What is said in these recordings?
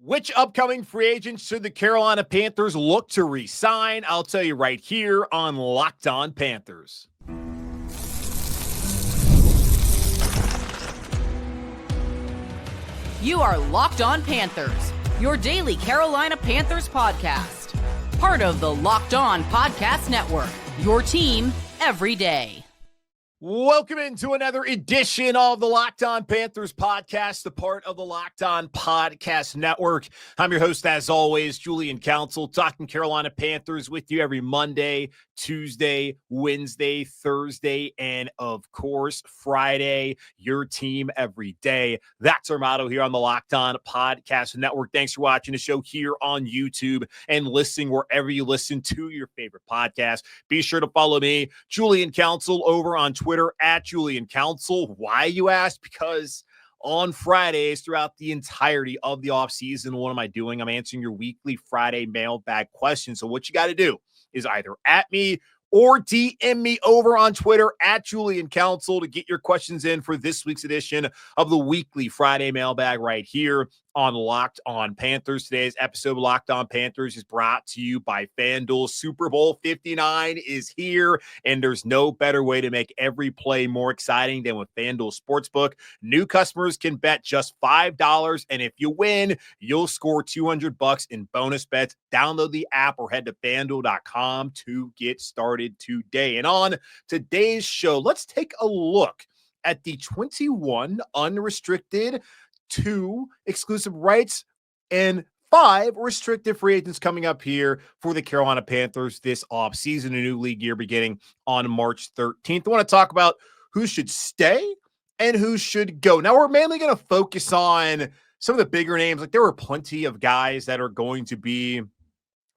Which upcoming free agents should the Carolina Panthers look to re-sign? I'll tell you right here on Locked On Panthers. You are Locked On Panthers, your daily Carolina Panthers podcast. Part of the Locked On Podcast Network, your team every day. Welcome into another edition of the Locked On Panthers podcast, the part of the Locked On Podcast Network. I'm your host, as always, Julian Council, talking Carolina Panthers with you every Monday, Tuesday, Wednesday, Thursday, and of course, Friday, your team every day. That's our motto here on the Locked On Podcast Network. Thanks for watching the show here on YouTube and listening wherever you listen to your favorite podcast. Be sure to follow me, Julian Council, over on Twitter at Julian Council. Why, you ask? Because on Fridays throughout the entirety of the offseason, what am I doing? I'm answering your weekly Friday mailbag questions. So what you got to do is either at me or DM me over on Twitter at Julian Council to get your questions in for this week's edition of the weekly Friday mailbag right here on Locked On Panthers. Today's episode of Locked On Panthers is brought to you by FanDuel. Super Bowl 59 is here, and there's no better way to make every play more exciting than with FanDuel Sportsbook. New customers can bet just $5, and if you win, you'll score $200 in bonus bets. Download the app or head to FanDuel.com to get started today. And on today's show, let's take a look at the 21 unrestricted, 2 exclusive rights, and 5 restricted free agents coming up here for the Carolina Panthers this offseason, a new league year beginning on March 13th. I want to talk about who should stay and who should go. Now, we're mainly going to focus on some of the bigger names. Like, there were plenty of guys that are going to be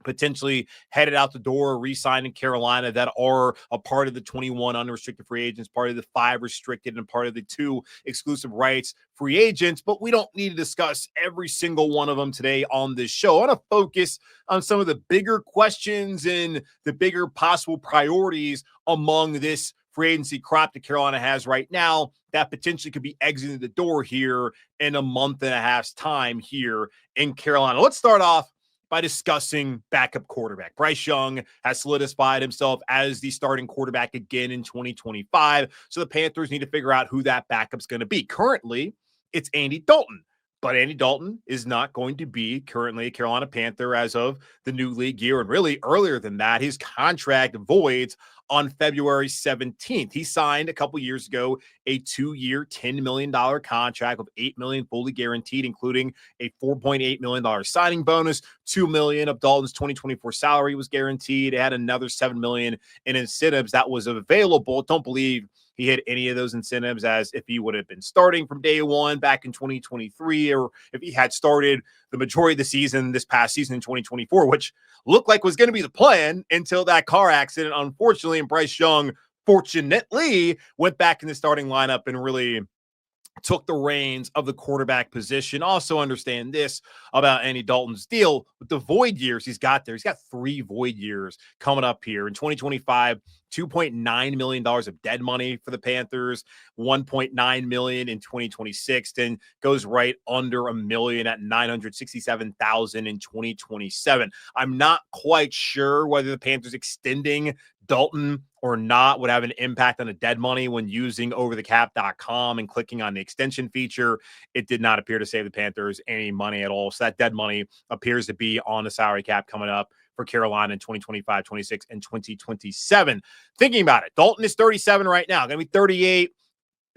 potentially headed out the door, re-signed in Carolina, that are a part of the 21 unrestricted free agents, part of the 5 restricted, and part of the 2 exclusive rights free agents. But we don't need to discuss every single one of them today on this show. I want to focus on some of the bigger questions and the bigger possible priorities among this free agency crop that Carolina has right now that potentially could be exiting the door here in a month and a half's time here in Carolina. Let's start off by discussing backup quarterback. Bryce Young has solidified himself as the starting quarterback again in 2025. So the Panthers need to figure out who that backup's going to be. Currently, it's Andy Dalton. But Andy Dalton is not going to be currently a Carolina Panther as of the new league year. And really earlier than that, his contract voids on February 17th. He signed a couple years ago a 2-year, $10 million contract with $8 million fully guaranteed, including a $4.8 million signing bonus. $2 million of Dalton's 2024 salary was guaranteed. It had another $7 million in incentives that was available. Don't believe he had any of those incentives as if he would have been starting from day one back in 2023, or if he had started the majority of the season this past season in 2024, which looked like was going to be the plan until that car accident, unfortunately. And Bryce Young, fortunately, went back in the starting lineup and really took the reins of the quarterback position. Also understand this about Andy Dalton's deal with the void years he's got there. He's got 3 void years coming up here. In 2025, $2.9 million of dead money for the Panthers, $1.9 million in 2026, then goes right under $1 million at $967,000 in 2027. I'm not quite sure whether the Panthers extending Dalton or not would have an impact on the dead money when using overthecap.com and clicking on the extension feature. It did not appear to save the Panthers any money at all. So that dead money appears to be on the salary cap coming up for Carolina in 2025, 26, and 2027. Thinking about it, Dalton is 37 right now, going to be 38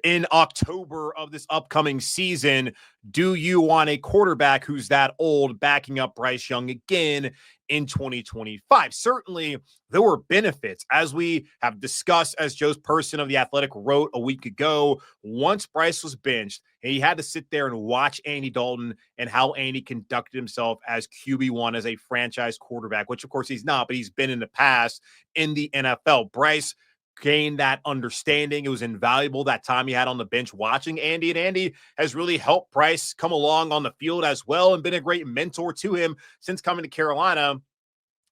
in October of this upcoming season. Do you want a quarterback who's that old backing up Bryce Young again in 2025? Certainly, there were benefits, as we have discussed, as Joe's Person of The Athletic wrote a week ago. Once Bryce was benched, he had to sit there and watch Andy Dalton and how Andy conducted himself as QB1, as a franchise quarterback, which, of course, he's not, but he's been in the past in the NFL. Bryce gained that understanding. It was invaluable that time he had on the bench watching Andy, and Andy has really helped Bryce come along on the field as well and been a great mentor to him since coming to Carolina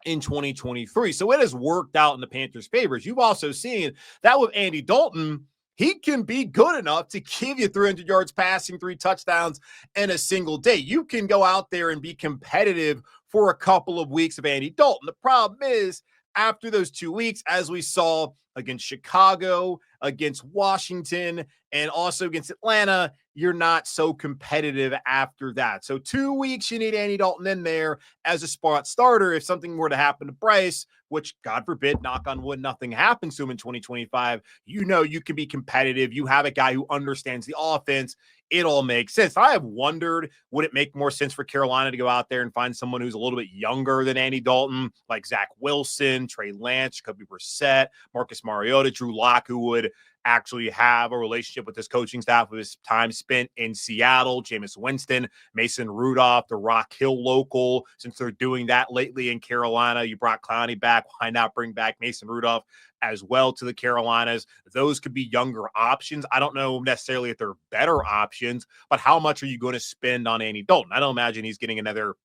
in 2023. So it has worked out in the Panthers' favor. You've also seen that with Andy Dalton, he can be good enough to give you 300 yards passing, 3 touchdowns in a single day. You can go out there and be competitive for a couple of weeks of Andy Dalton. The problem is, after those 2 weeks, as we saw against Chicago, against Washington, and also against Atlanta, you're not so competitive after that. So 2 weeks, you need Andy Dalton in there as a spot starter. If something were to happen to Bryce, which God forbid, knock on wood, nothing happens to him in 2025, you know you can be competitive. You have a guy who understands the offense. It all makes sense. I have wondered, would it make more sense for Carolina to go out there and find someone who's a little bit younger than Andy Dalton, like Zach Wilson, Trey Lance, Jacoby Brissett, Marcus Mariota, Drew Lock, who would actually have a relationship with this coaching staff with his time spent in Seattle, Jameis Winston, Mason Rudolph, the Rock Hill local. Since they're doing that lately in Carolina, you brought Clowney back. Why not bring back Mason Rudolph as well to the Carolinas? Those could be younger options. I don't know necessarily if they're better options, but how much are you going to spend on Andy Dalton? I don't imagine he's getting another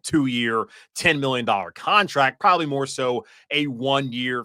2-year, $10 million contract, probably more so a 1-year,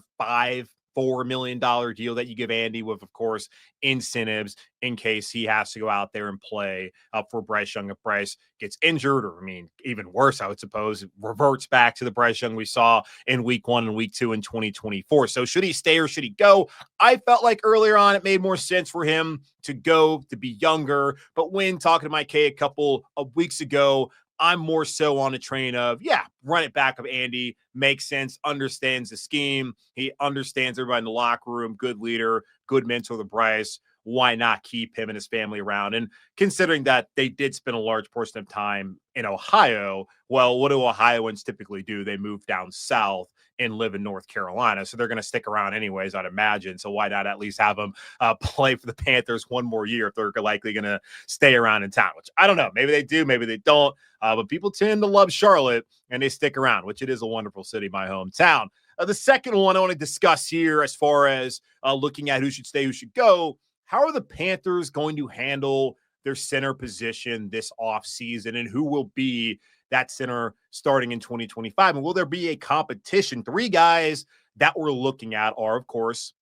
$4 million deal that you give Andy with, of course, incentives in case he has to go out there and play for Bryce Young if Bryce gets injured, or, I mean, even worse, I would suppose, reverts back to the Bryce Young we saw in week 1 and week 2 in 2024. So should he stay or should he go? I felt like earlier on it made more sense for him to go, to be younger. But when talking to Mike Kay a couple of weeks ago, I'm more so on a train of, yeah, run it back of Andy. Makes sense, understands the scheme. He understands everybody in the locker room, good leader, good mentor to Bryce. Why not keep him and his family around? And considering that they did spend a large portion of time in Ohio, well, what do Ohioans typically do? They move down south and live in North Carolina. So they're going to stick around anyways, I'd imagine. So why not at least have them play for the Panthers one more year if they're likely going to stay around in town, which I don't know. Maybe they do, maybe they don't. But people tend to love Charlotte and they stick around, which it is a wonderful city, my hometown. The second one I want to discuss here as far as looking at who should stay, who should go. How are the Panthers going to handle their center position this offseason, and who will be that center starting in 2025? And will there be a competition? 3 guys that we're looking at are, of course,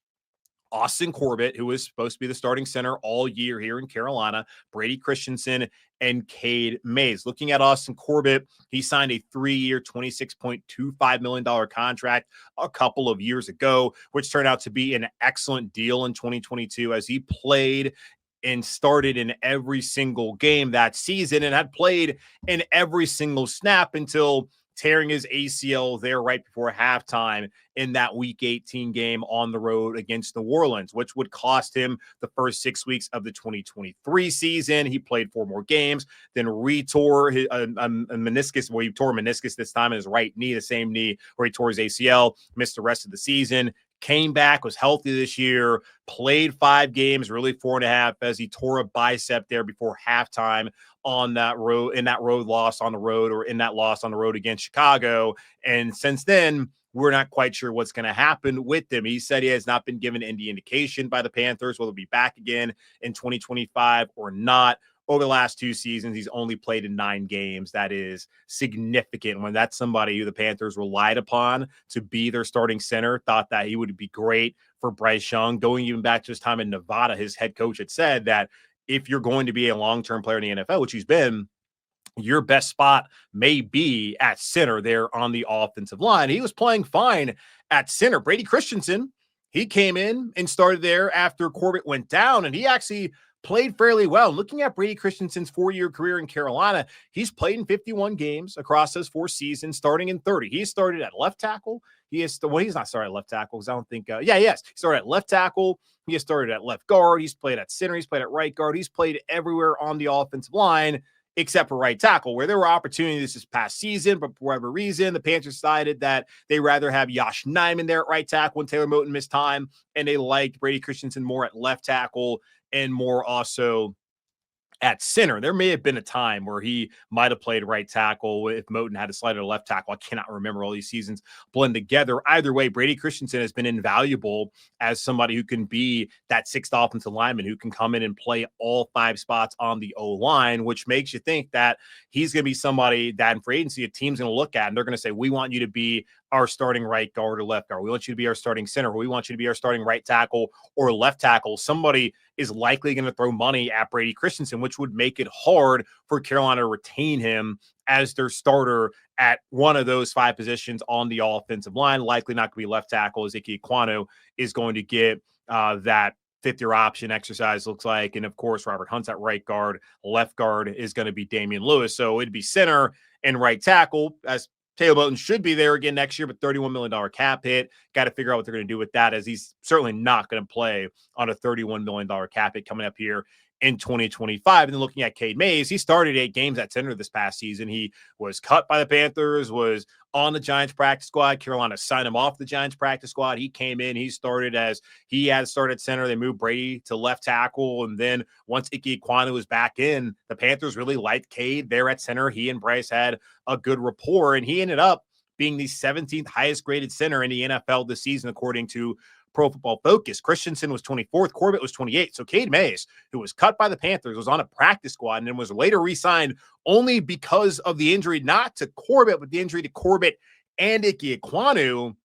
Austin Corbett, who is supposed to be the starting center all year here in Carolina, Brady Christensen, and Cade Mays. Looking at Austin Corbett, he signed a 3-year, $26.25 million contract a couple of years ago, which turned out to be an excellent deal in 2022 as he played and started in every single game that season and had played in every single snap until tearing his ACL there right before halftime in that Week 18 game on the road against New Orleans, which would cost him the first 6 weeks of the 2023 season. He played 4 more games, then retore his meniscus. Well, he tore meniscus this time in his right knee, the same knee where he tore his ACL, missed the rest of the season. Came back, was healthy this year, played 5 games, really 4.5, as he tore a bicep there before halftime on that road, in that road loss on the road, or in that loss on the road against Chicago. And since then, we're not quite sure what's going to happen with him. He said he has not been given any indication by the Panthers whether he'll be back again in 2025 or not. Over the last 2 seasons, he's only played in 9 games. That is significant when that's somebody who the Panthers relied upon to be their starting center, thought that he would be great for Bryce Young. Going even back to his time in Nevada, his head coach had said that if you're going to be a long-term player in the NFL, which he's been, your best spot may be at center there on the offensive line. He was playing fine at center. Brady Christensen, he came in and started there after Corbett went down, and he actually played fairly well. Looking at Brady Christensen's 4-year career in Carolina, he's played in 51 games across those 4 seasons, starting in 30. He started at left tackle. He's not started at left tackle because I don't think, he started at left tackle. He has started at left guard. He's played at center. He's played at right guard. He's played everywhere on the offensive line except for right tackle, where there were opportunities this past season, but for whatever reason, the Panthers decided that they rather have Yosh Nijman there at right tackle when Taylor Moton missed time, and they liked Brady Christensen more at left tackle and more also at center. There may have been a time where he might have played right tackle if Moton had a slide at left tackle. I cannot remember. All these seasons blend together. Either way, Brady Christensen has been invaluable as somebody who can be that 6th offensive lineman who can come in and play all 5 spots on the O-line, which makes you think that he's going to be somebody that in free agency a team's going to look at and they're going to say, we want you to be our starting right guard or left guard. We want you to be our starting center. We want you to be our starting right tackle or left tackle. Somebody is likely going to throw money at Brady Christensen, which would make it hard for Carolina to retain him as their starter at one of those 5 positions on the offensive line. Likely not going to be left tackle, as Ike Ekwonu is going to get that fifth-year option exercise, looks like. And, of course, Robert Hunt's at right guard. Left guard is going to be Damian Lewis. So it'd be center and right tackle, as Taylor Moton should be there again next year, but $31 million cap hit. Got to figure out what they're going to do with that, as he's certainly not going to play on a $31 million cap hit coming up here in 2025. And then looking at Cade Mays, he started 8 games at center this past season. He was cut by the Panthers, was on the Giants practice squad. Carolina signed him off the Giants practice squad. He came in, he started as he had started center. They moved Brady to left tackle. And then once Ike Ekwonu was back in, the Panthers really liked Cade there at center. He and Bryce had a good rapport, and he ended up being the 17th highest graded center in the NFL this season, according to Pro Football Focus. Christensen was 24th. Corbett was 28th. So Cade Mays, who was cut by the Panthers, was on a practice squad and then was later re-signed only because of the injury, not to Corbett, but the injury to Corbett and Ike Ekwonu.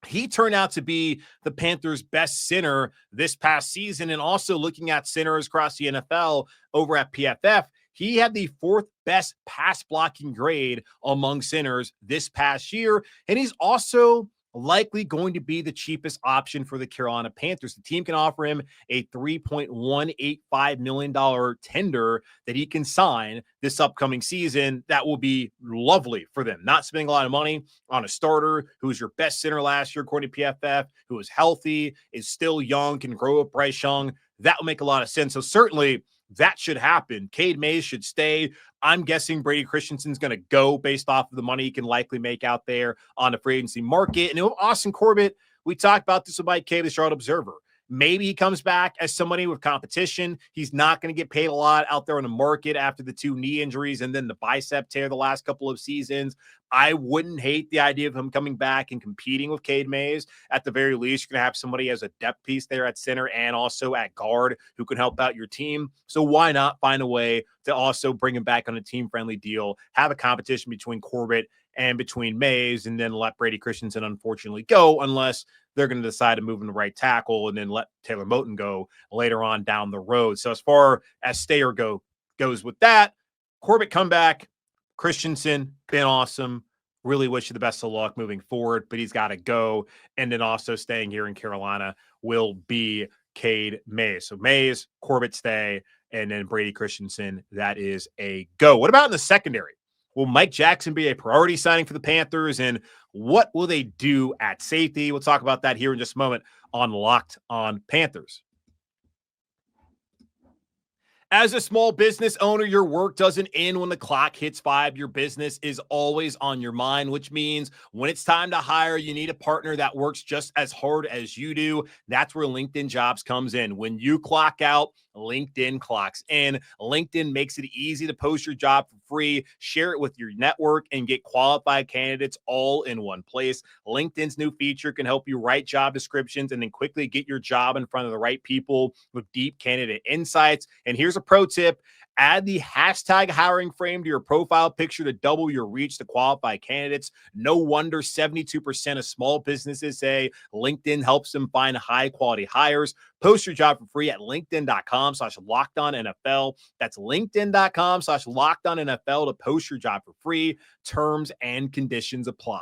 He turned out to be the Panthers' best center this past season. And also looking at centers across the NFL over at PFF, he had the 4th best pass blocking grade among centers this past year. And he's also likely going to be the cheapest option for the Carolina Panthers. The team can offer him a $3.185 million tender that he can sign this upcoming season. That will be lovely for them. Not spending a lot of money on a starter who was your best center last year, according to PFF, who is healthy, is still young, can grow up Bryce Young. That will make a lot of sense. So certainly that should happen. Cade Mays should stay. I'm guessing Brady Christensen's going to go based off of the money he can likely make out there on the free agency market. And Austin Corbett, we talked about this with Mike K, the Charlotte Observer. Maybe he comes back as somebody with competition. He's not going to get paid a lot out there on the market after the 2 knee injuries and then the bicep tear the last couple of seasons. I wouldn't hate the idea of him coming back and competing with Cade Mays. At the very least, you're going to have somebody as a depth piece there at center and also at guard who can help out your team. So why not find a way to also bring him back on a team-friendly deal, have a competition between Corbett and between Mays, and then let Brady Christensen unfortunately go, unless they're going to decide to move him to right tackle and then let Taylor Moton go later on down the road. So as far as stay or go goes with that, Corbett come back, Christensen, been awesome. Really wish you the best of luck moving forward, but he's got to go. And then also staying here in Carolina will be Cade Mays. So Mays, Corbett stay, and then Brady Christensen, that is a go. What about in the secondary? Will Mike Jackson be a priority signing for the Panthers? And what will they do at safety? We'll talk about that here in just a moment on Locked on Panthers. As a small business owner, your work doesn't end when the clock hits 5. Your business is always on your mind, which means when it's time to hire, you need a partner that works just as hard as you do. That's where LinkedIn Jobs comes in. When you clock out, LinkedIn clocks in. LinkedIn makes it easy to post your job for free, share it with your network, and get qualified candidates all in one place. LinkedIn's new feature can help you write job descriptions and then quickly get your job in front of the right people with deep candidate insights. And here's a pro tip. Add the hashtag hiring frame to your profile picture to double your reach to qualify candidates. No wonder 72% of small businesses say LinkedIn helps them find high quality hires. Post your job for free at linkedin.com/lockedonnfl. That's linkedin.com/lockedonnfl to post your job for free. Terms and conditions apply.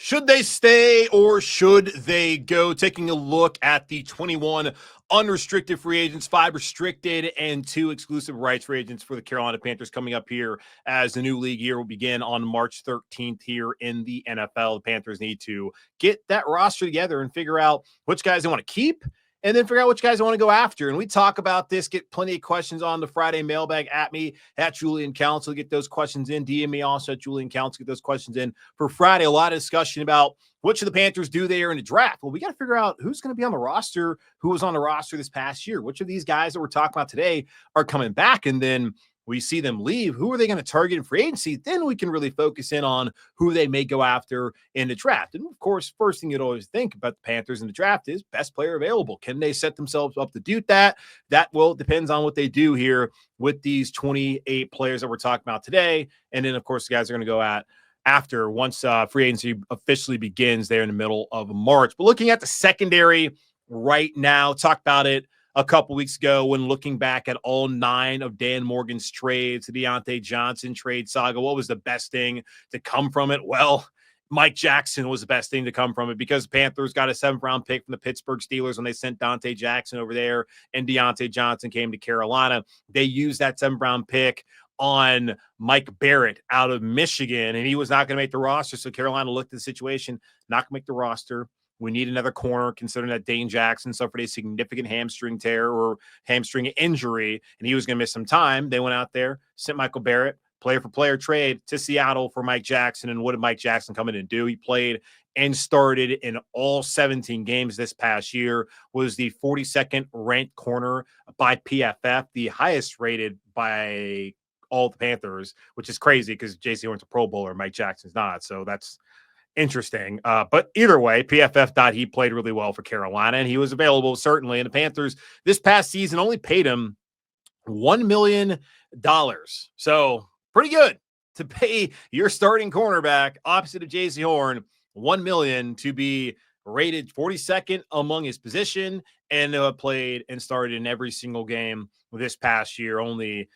Should they stay or should they go? Taking a look at the 21 unrestricted free agents, 5 restricted, and 2 exclusive rights free agents for the Carolina Panthers coming up here as the new league year will begin on March 13th here in the NFL. The Panthers need to get that roster together and figure out which guys they want to keep and then figure out which guys I want to go after. And we talk about this, get plenty of questions on the Friday mailbag at me, at Julian Council. Get those questions in. DM me also at Julian Council. Get those questions in for Friday. A lot of discussion about what should the Panthers do there in the draft. Well, we got to figure out who's going to be on the roster, who was on the roster this past year. Which of these guys that we're talking about today are coming back? And then we see them leave. Who are they going to target in free agency? Then we can really focus in on who they may go after in the draft. And of course, first thing you'd always think about the Panthers in the draft is best player available. Can they set themselves up to do that? That depends on what they do here with these 28 players that we're talking about today. And then of course, the guys are going to go once free agency officially begins there in the middle of March. But looking at the secondary right now, talked about it a couple weeks ago when looking back at all 9 of Dan Morgan's trades, the Deontay Johnson trade saga. What was the best thing to come from it? Well, Mike Jackson was the best thing to come from it, because Panthers got a 7th-round pick from the Pittsburgh Steelers when they sent Dante Jackson over there, and Deontay Johnson came to Carolina. They used that 7th-round pick on Mike Barrett out of Michigan, and he was not going to make the roster. So Carolina looked at the situation, not going to make the roster. We need another corner, considering that Dane Jackson suffered a significant hamstring tear or hamstring injury, and he was going to miss some time. They went out there, sent Michael Barrett, player-for-player trade to Seattle for Mike Jackson. And what did Mike Jackson come in and do? He played and started in all 17 games this past year, was the 42nd ranked corner by PFF, the highest rated by all the Panthers, which is crazy because J.C. Horn's a Pro Bowler, Mike Jackson's not. So that's interesting. But either way, PFF thought he played really well for Carolina, and he was available, certainly. And the Panthers this past season only paid him $1 million. So pretty good to pay your starting cornerback opposite of J.C. Horn $1 million to be rated 42nd among his position, and played and started in every single game this past year. Only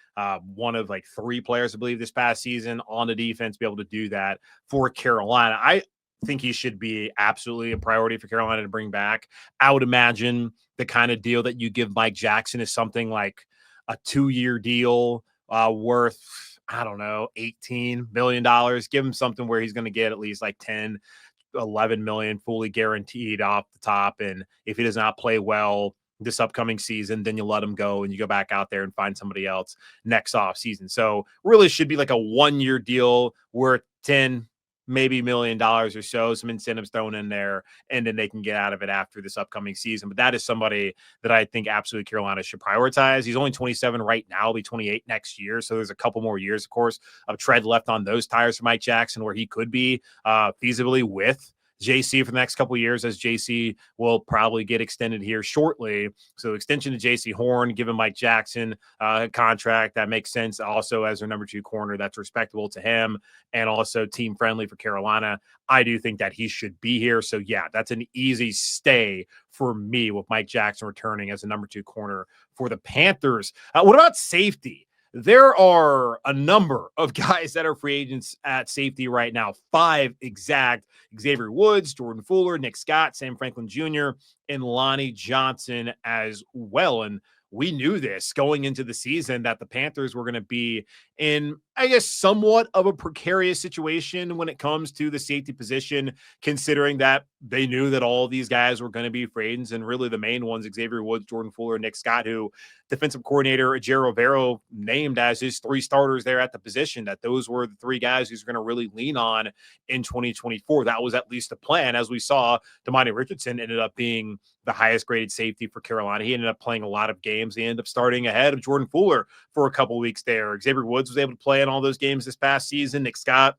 one of like 3 players, I believe, this past season on the defense be able to do that for Carolina. I think he should be absolutely a priority for Carolina to bring back. I would imagine the kind of deal that you give Mike Jackson is something like a 2-year deal worth, I don't know, $18 million. Give him something where he's going to get at least like 10, 11 million fully guaranteed off the top. And if he does not play well this upcoming season, then you let him go and you go back out there and find somebody else next off season. So really should be like a 1-year deal worth 10, maybe $1 million or so, some incentives thrown in there, and then they can get out of it after this upcoming season. But that is somebody that I think absolutely Carolina should prioritize. He's only 27 right now, he'll be 28 next year. So there's a couple more years, of course, of tread left on those tires for Mike Jackson, where he could be feasibly with JC for the next couple of years, as JC will probably get extended here shortly. So extension to JC Horn, given Mike Jackson a contract that makes sense. Also, as their number 2 corner, that's respectable to him and also team friendly for Carolina. I do think that he should be here. So yeah, that's an easy stay for me with Mike Jackson returning as a number 2 corner for the Panthers. What about safety? There are a number of guys that are free agents at safety right now, 5 exact: Xavier Woods, Jordan Fuller, Nick Scott, Sam Franklin Jr., and Lonnie Johnson as well. And we knew this going into the season, that the Panthers were going to be in, I guess, somewhat of a precarious situation when it comes to the safety position, considering that they knew that all of these guys were going to be free agents, and really the main ones, Xavier Woods, Jordan Fuller, Nick Scott, who defensive coordinator Ejiro Rivero named as his 3 starters there at the position, that those were the 3 guys he's going to really lean on in 2024. That was at least the plan. As we saw, Damani Richardson ended up being the highest graded safety for Carolina. He ended up playing a lot of games. He ended up starting ahead of Jordan Fuller for a couple of weeks there. Xavier Woods was able to play in all those games this past season. Nick Scott,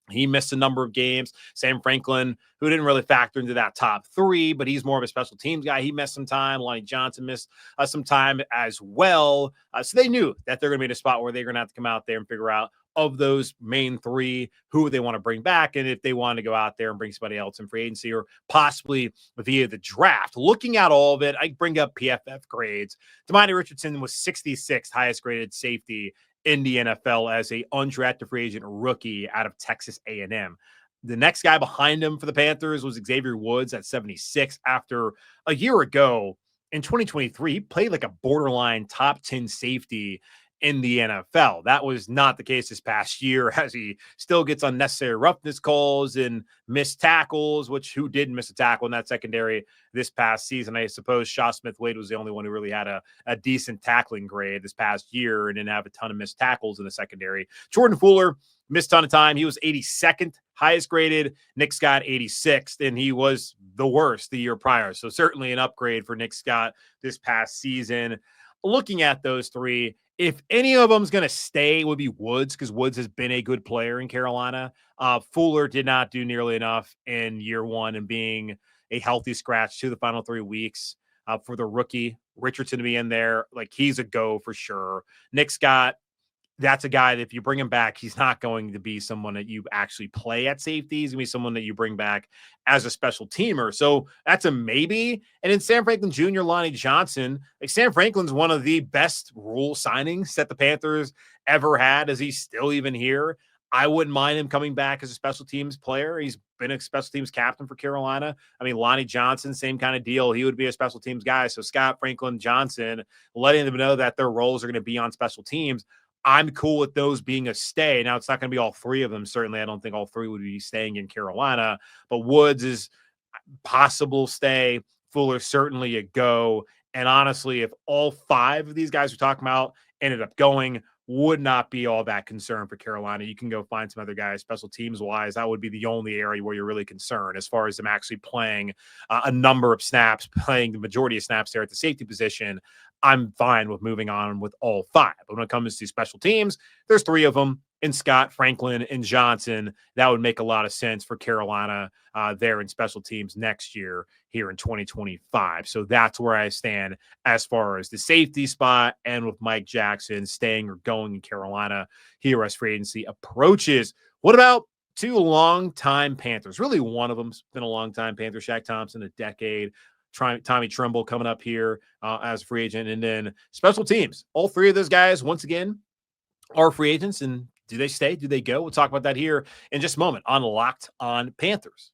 he missed a number of games. Sam Franklin, who didn't really factor into that top 3, but he's more of a special teams guy, he missed some time. Lonnie Johnson missed some time as well. So they knew that they're going to be in a spot where they're going to have to come out there and figure out, of those main 3, who they want to bring back, and if they want to go out there and bring somebody else in free agency or possibly via the draft. Looking at all of it, I bring up PFF grades. Damani Richardson was 66th highest graded safety in the NFL as a undrafted free agent rookie out of Texas A&M. The next guy behind him for the Panthers was Xavier Woods at 76, after a year ago in 2023, he played like a borderline top 10 safety in the NFL. That was not the case this past year, as he still gets unnecessary roughness calls and missed tackles, which who didn't miss a tackle in that secondary this past season? I suppose Shaw Smith-Wade was the only one who really had a decent tackling grade this past year and didn't have a ton of missed tackles in the secondary. Jordan Fuller missed a ton of time. He was 82nd highest graded. Nick Scott 86th, and he was the worst the year prior. So certainly an upgrade for Nick Scott this past season. Looking at those 3, if any of them's going to stay, it would be Woods, because Woods has been a good player in Carolina. Fuller did not do nearly enough in year 1 and being a healthy scratch to the final 3 weeks for the rookie. Richardson to be in there, like, he's a go for sure. Nick Scott, that's a guy that if you bring him back, he's not going to be someone that you actually play at safety. He's going to be someone that you bring back as a special teamer. So that's a maybe. And then Sam Franklin Jr., Lonnie Johnson, like Sam Franklin's one of the best rule signings that the Panthers ever had. Is he still even here? I wouldn't mind him coming back as a special teams player. He's been a special teams captain for Carolina. I mean, Lonnie Johnson, same kind of deal. He would be a special teams guy. So Scott Franklin Johnson, letting them know that their roles are going to be on special teams. I'm cool with those being a stay. Now, it's not going to be all three of them. Certainly, I don't think all three would be staying in Carolina, but Woods is possible stay. Fuller certainly a go. And honestly, if all five of these guys we're talking about ended up going, would not be all that concerned for Carolina. You can go find some other guys, special teams wise. That would be the only area where you're really concerned as far as them actually playing a number of snaps, playing the majority of snaps there at the safety position. I'm fine with moving on with all five. But when it comes to special teams, there's three of them in Scott, Franklin, and Jansen. That would make a lot of sense for Carolina there in special teams next year here in 2025. So that's where I stand as far as the safety spot and with Mike Jackson staying or going in Carolina here as free agency approaches. What about two longtime Panthers? Really, one of them's been a longtime Panther, Shaq Thompson, a decade. Tommy Trimble coming up here as a free agent. And then special teams. All three of those guys, once again, are free agents. And do they stay? Do they go? We'll talk about that here in just a moment on Locked On Panthers.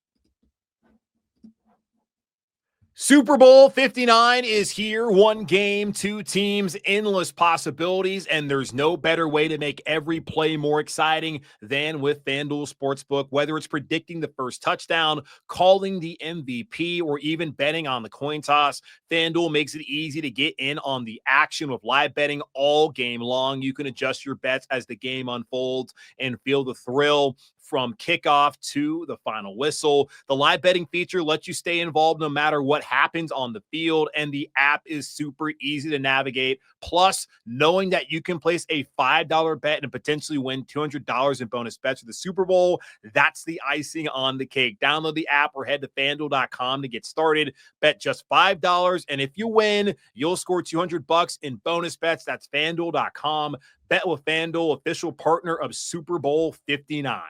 Super Bowl 59 is here. One game, two teams, endless possibilities, and there's no better way to make every play more exciting than with FanDuel Sportsbook. Whether it's predicting the first touchdown, calling the MVP, or even betting on the coin toss, FanDuel makes it easy to get in on the action with live betting all game long. You can adjust your bets as the game unfolds and feel the thrill from kickoff to the final whistle. The live betting feature lets you stay involved no matter what happens on the field, and the app is super easy to navigate. Plus, knowing that you can place a $5 bet and potentially win $200 in bonus bets for the Super Bowl, that's the icing on the cake. Download the app or head to FanDuel.com to get started. Bet just $5, and if you win, you'll score $200 in bonus bets. That's FanDuel.com. Bet with FanDuel, official partner of Super Bowl 59.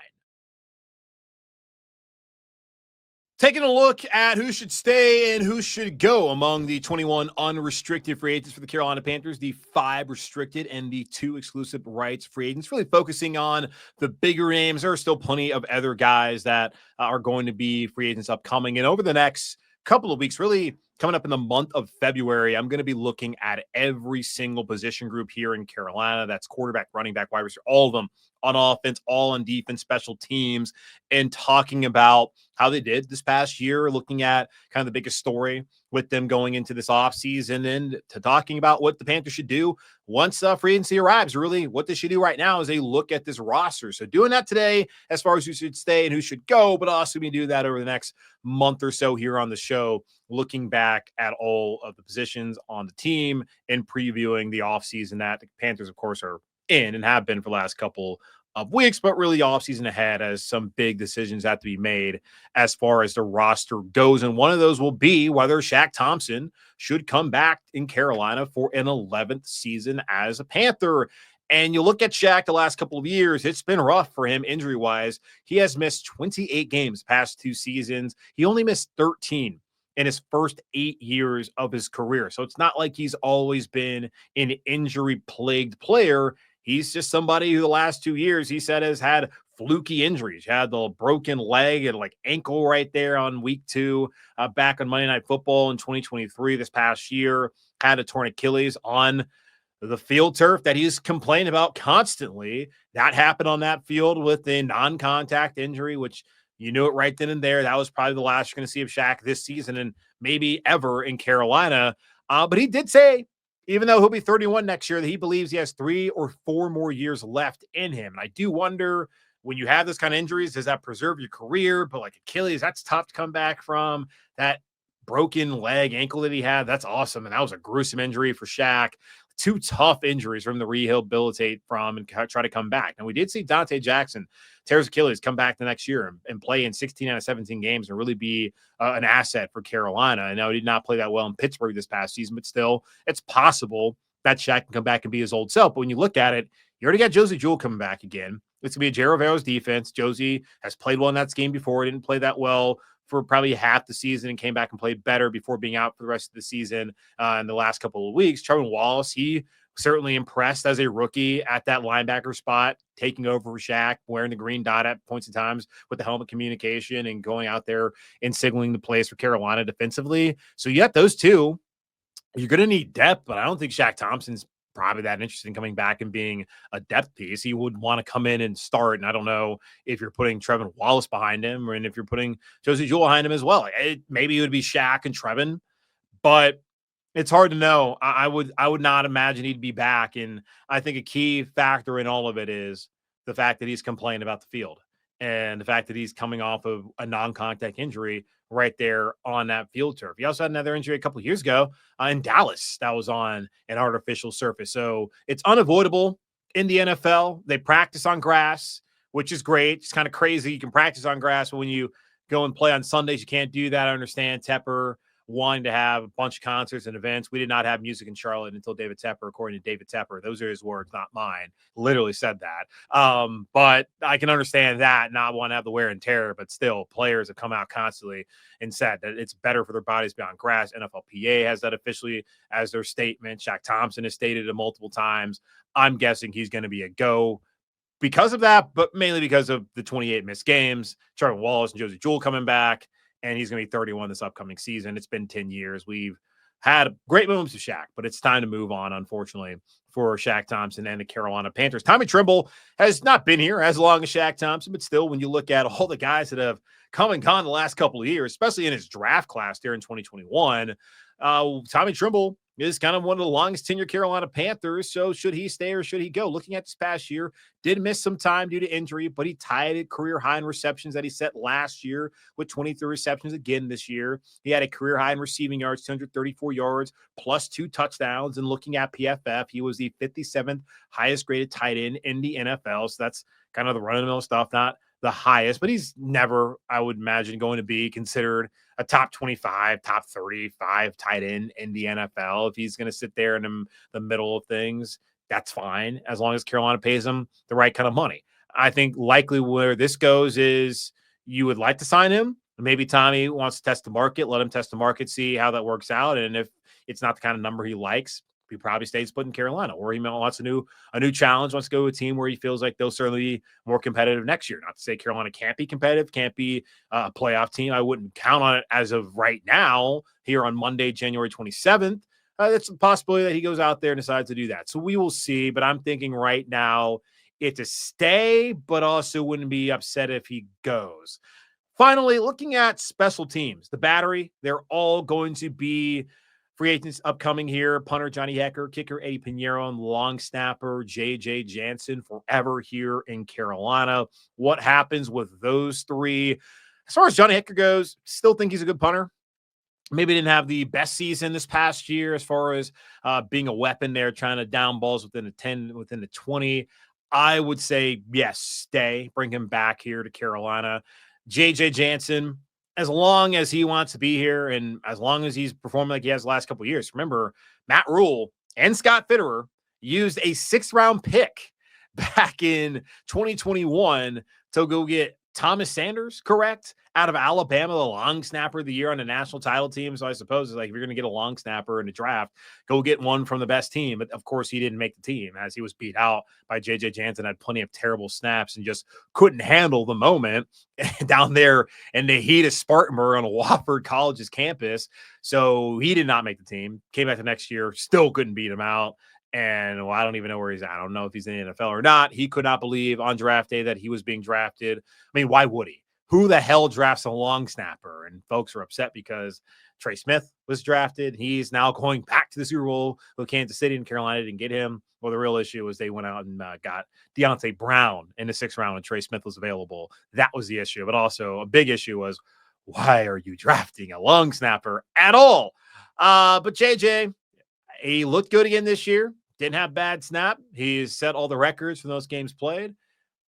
Taking a look at who should stay and who should go among the 21 unrestricted free agents for the Carolina Panthers, the 5 restricted and the 2 exclusive rights free agents, really focusing on the bigger names. There are still plenty of other guys that are going to be free agents upcoming. And over the next couple of weeks, really coming up in the month of February, I'm going to be looking at every single position group here in Carolina. That's quarterback, running back, wide receiver, all of them on offense, all on defense, special teams, and talking about how they did this past year, looking at kind of the biggest story with them going into this offseason, and to talking about what the Panthers should do once free agency arrives. Really, what they should do right now is they look at this roster. So doing that today as far as who should stay and who should go, but also we do that over the next month or so here on the show, looking back at all of the positions on the team and previewing the offseason that the Panthers, of course, are in and have been for the last couple of weeks, but really offseason ahead as some big decisions have to be made as far as the roster goes. And one of those will be whether Shaq Thompson should come back in Carolina for an 11th season as a Panther. And you look at Shaq the last couple of years, it's been rough for him injury-wise. He has missed 28 games past 2 seasons. He only missed 13 in his first 8 years of his career. So it's not like he's always been an injury-plagued player. He's just somebody who the last 2 years, he said, has had fluky injuries. He had the broken leg and like ankle right there on week 2 back on Monday Night Football in 2023 this past year. Had a torn Achilles on the field turf that he's complained about constantly. That happened on that field with a non-contact injury, which you knew it right then and there. That was probably the last you're going to see of Shaq this season and maybe ever in Carolina. But he did say, even though he'll be 31 next year, that he believes he has 3 or 4 more years left in him. And I do wonder, when you have this kind of injuries, does that preserve your career? But like Achilles, that's tough to come back from. That broken leg, ankle that he had, that's awesome. And that was a gruesome injury for Shaq. 2 tough injuries for him to rehabilitate from and try to come back. And we did see Dante Jackson tear his Achilles, come back the next year and play in 16 out of 17 games and really be an asset for Carolina. I know he did not play that well in Pittsburgh this past season, but still, it's possible that Shaq can come back and be his old self. But when you look at it, You already got Josie Jewell coming back again. It's going to be a Jarovero's defense. Josie has played well in that scheme before. He didn't play that well for probably half the season and came back and played better before being out for the rest of the season in the last couple of weeks. Trevin Wallace, he certainly impressed as a rookie at that linebacker spot, taking over for Shaq, wearing the green dot at points in times with the helmet communication and going out there and signaling the plays for Carolina defensively. So you got those two. You're going to need depth, but I don't think Shaq Thompson's probably that interested in coming back and being a depth piece. He would want to come in and start. And I don't know if you're putting Trevin Wallace behind him or if you're putting Josie Jewell behind him as well. Maybe it would be Shaq and Trevin, but it's hard to know. I would not imagine he'd be back. And I think a key factor in all of it is the fact that he's complaining about the field and the fact that he's coming off of a non-contact injury right there on that field turf. He also had another injury a couple of years ago in Dallas that was on an artificial surface. So it's unavoidable in the NFL. They practice on grass, which is great. It's kind of crazy. You can practice on grass, but when you go and play on Sundays, you can't do that. I understand Tepper wanting to have a bunch of concerts and events. We did not have music in Charlotte until David Tepper, according to David Tepper. Those are his words, not mine. Literally said that. But I can understand that, not want to have the wear and tear, but still players have come out constantly and said that it's better for their bodies to be on grass. NFLPA has that officially as their statement. Shaq Thompson has stated it multiple times. I'm guessing he's going to be a go because of that, but mainly because of the 28 missed games, Trevin Wallace and Josie Jewell coming back. And he's going to be 31 this upcoming season. It's been 10 years. We've had great moments with Shaq, but it's time to move on, unfortunately, for Shaq Thompson and the Carolina Panthers. Tommy Trimble has not been here as long as Shaq Thompson, but still, when you look at all the guys that have come and gone the last couple of years, especially in his draft class there in 2021, Tommy Trimble is kind of one of the longest tenured Carolina Panthers. So should he stay or should he go? Looking at this past year, did miss some time due to injury, but he tied a career high in receptions that he set last year with 23 receptions again this year. He had a career high in receiving yards, 234 yards, plus 2 touchdowns. And looking at PFF, he was the 57th highest graded tight end in the NFL. So that's kind of the run-of-the-mill stuff, not the highest, but he's never, I would imagine, going to be considered a top 25, top 35 tight end in the NFL. If he's going to sit there in the middle of things, that's fine, as long as Carolina pays him the right kind of money. I think likely where this goes is you would like to sign him. Maybe Tommy wants to test the market, let him test the market, see how that works out. And if it's not the kind of number he likes, he probably stays put in Carolina, or he wants a new challenge, wants to go to a team where he feels like they'll certainly be more competitive next year. Not to say Carolina can't be competitive, can't be a playoff team. I wouldn't count on it as of right now here on Monday, January 27th. That's a possibility that he goes out there and decides to do that. So we will see, but I'm thinking right now it's a stay, but also wouldn't be upset if he goes. Finally, looking at special teams, the battery, they're all going to be free agents upcoming here. Punter Johnny Hekker, kicker Eddie Pinero, and long snapper J.J. Jansen forever here in Carolina. What happens with those three? As far as Johnny Hekker goes, still think he's a good punter. Maybe didn't have the best season this past year as far as being a weapon there, trying to down balls within the 10, within the 20. I would say, yes, stay. Bring him back here to Carolina. J.J. Jansen, as long as he wants to be here and as long as he's performing like he has the last couple of years. Remember, Matt Rule and Scott Fitterer used a 6th-round pick back in 2021 to go get Thomas Sanders, correct, out of Alabama, the long snapper of the year on the national title team. So I suppose it's like, if you're going to get a long snapper in the draft, go get one from the best team. But of course, he didn't make the team as he was beat out by J.J. Jansen, had plenty of terrible snaps and just couldn't handle the moment down there in the heat of Spartanburg on Wofford College's campus. So he did not make the team. Came back the next year, still couldn't beat him out. And I don't even know where he's at. I don't know if he's in the NFL or not. He could not believe on draft day that he was being drafted. I mean, why would he? Who the hell drafts a long snapper? And folks are upset because Trey Smith was drafted. He's now going back to the Super Bowl with Kansas City, and Carolina didn't get him. Well, the real issue was they went out and got Deontay Brown in the 6th round when Trey Smith was available. That was the issue. But also a big issue was, why are you drafting a long snapper at all? But JJ, he looked good again this year. Didn't have bad snap. He's set all the records from those games played.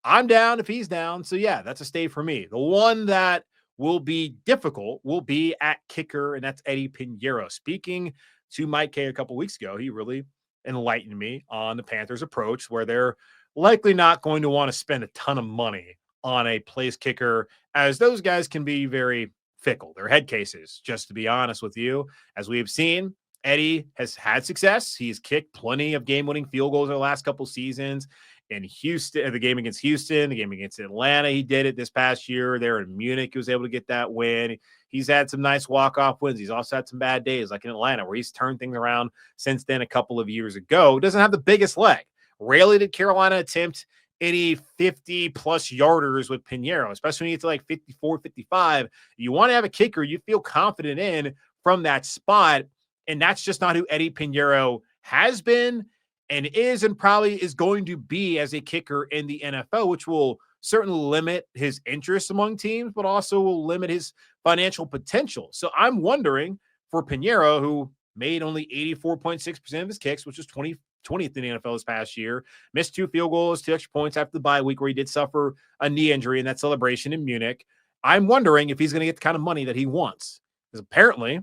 I'm down if he's down. So, yeah, that's a stay for me. The one that will be difficult will be at kicker, and that's Eddie Pinero. Speaking to Mike Kay a couple weeks ago, he really enlightened me on the Panthers' approach, where they're likely not going to want to spend a ton of money on a place kicker, as those guys can be very fickle. They're head cases, just to be honest with you. As we have seen, Eddie has had success. He's kicked plenty of game-winning field goals in the last couple seasons. In Houston, the game against Houston, the game against Atlanta, he did it this past year. There in Munich, he was able to get that win. He's had some nice walk-off wins. He's also had some bad days, like in Atlanta, where he's turned things around since then a couple of years ago. Doesn't have the biggest leg. Rarely did Carolina attempt any 50-plus yarders with Pinero, especially when you get to like 54, 55. You want to have a kicker you feel confident in from that spot, and that's just not who Eddie Pinero has been and is and probably is going to be as a kicker in the NFL, which will certainly limit his interest among teams, but also will limit his financial potential. So I'm wondering for Pinero, who made only 84.6% of his kicks, which is 20th in the NFL this past year, missed 2 field goals, 2 extra points after the bye week where he did suffer a knee injury in that celebration in Munich. I'm wondering if he's going to get the kind of money that he wants, because apparently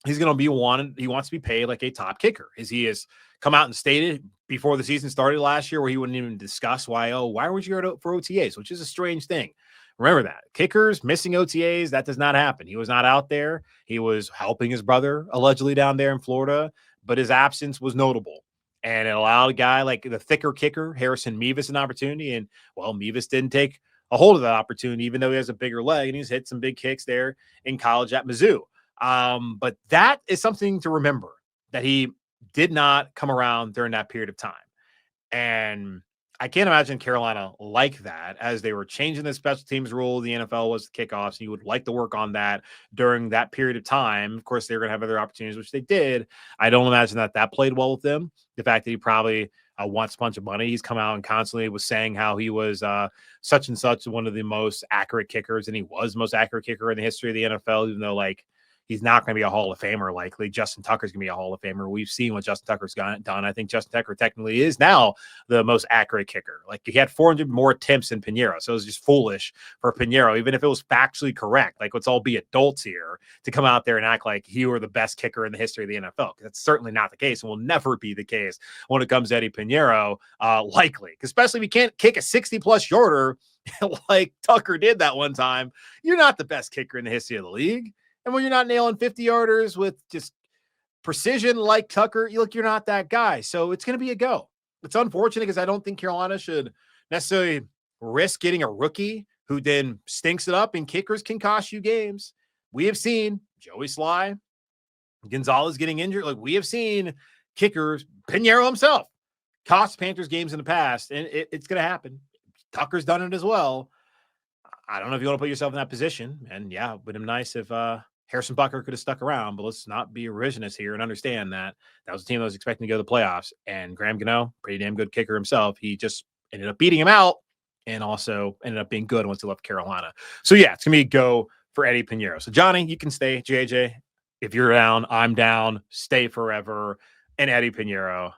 he's going to be wanted. He wants to be paid like a top kicker, as he has come out and stated before the season started last year, where he wouldn't even discuss why would you go for OTAs, which is a strange thing. Remember that kickers missing OTAs, that does not happen. He was not out there. He was helping his brother allegedly down there in Florida, but his absence was notable. And it allowed a guy like the thicker kicker, Harrison Mevis, an opportunity. And, well, Mevis didn't take a hold of that opportunity, even though he has a bigger leg, and he's hit some big kicks there in college at Mizzou. But that is something to remember, that he did not come around during that period of time. And I can't imagine Carolina like that, as they were changing the special teams rule. The NFL was the kickoffs, and you would like to work on that during that period of time. Of course, they're going to have other opportunities, which they did. I don't imagine that played well with them. The fact that he probably wants a bunch of money. He's come out and constantly was saying how he was such and such one of the most accurate kickers, and he was the most accurate kicker in the history of the NFL, even though he's not going to be a Hall of Famer likely. Justin Tucker's going to be a Hall of Famer. We've seen what Justin Tucker's done. I think Justin Tucker technically is now the most accurate kicker. He had 400 more attempts than Pinero, so it was just foolish for Pinero, even if it was factually correct. Let's all be adults here, to come out there and act like he were the best kicker in the history of the NFL. That's certainly not the case, and will never be the case when it comes to Eddie Pinero, likely. Especially if you can't kick a 60-plus yarder like Tucker did that one time, you're not the best kicker in the history of the league. And when you're not nailing 50-yarders with just precision like Tucker, you're not that guy. So it's going to be a go. It's unfortunate, because I don't think Carolina should necessarily risk getting a rookie who then stinks it up, and kickers can cost you games. We have seen Joey Sly, Gonzalez getting injured. We have seen kickers, Pinero himself, cost Panthers games in the past, and it's going to happen. Tucker's done it as well. I don't know if you want to put yourself in that position. And yeah, it would have been nice if Harrison Butker could have stuck around, but let's not be revisionist here and understand that was a team that was expecting to go to the playoffs. And Graham Gano, pretty damn good kicker himself, he just ended up beating him out, and also ended up being good once he left Carolina. So yeah, it's going to be a go for Eddie Pinero. So Johnny, you can stay. JJ, if you're down, I'm down. Stay forever. And Eddie Pinero,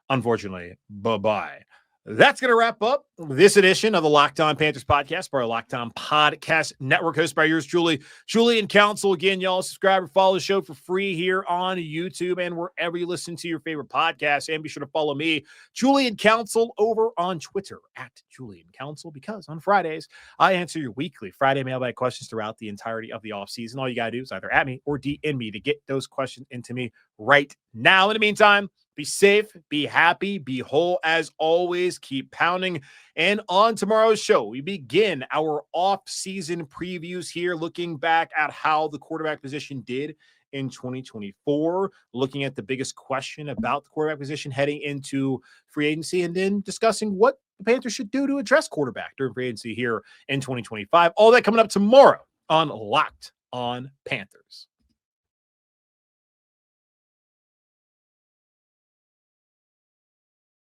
unfortunately, bye-bye. That's going to wrap up this edition of the Locked On Panthers podcast by our Locked On Podcast Network, hosted by yours truly, Julian Council. Again, y'all subscribe or follow the show for free here on YouTube and wherever you listen to your favorite podcasts. And be sure to follow me, Julian Council, over on Twitter at Julian Council, because on Fridays, I answer your weekly Friday mailbag questions throughout the entirety of the offseason. All you got to do is either at me or DM me to get those questions into me right now. In the meantime, be safe, be happy, be whole as always. Keep pounding. And on tomorrow's show, we begin our off-season previews here, looking back at how the quarterback position did in 2024, looking at the biggest question about the quarterback position heading into free agency, and then discussing what the Panthers should do to address quarterback during free agency here in 2025. All that coming up tomorrow on Locked On Panthers.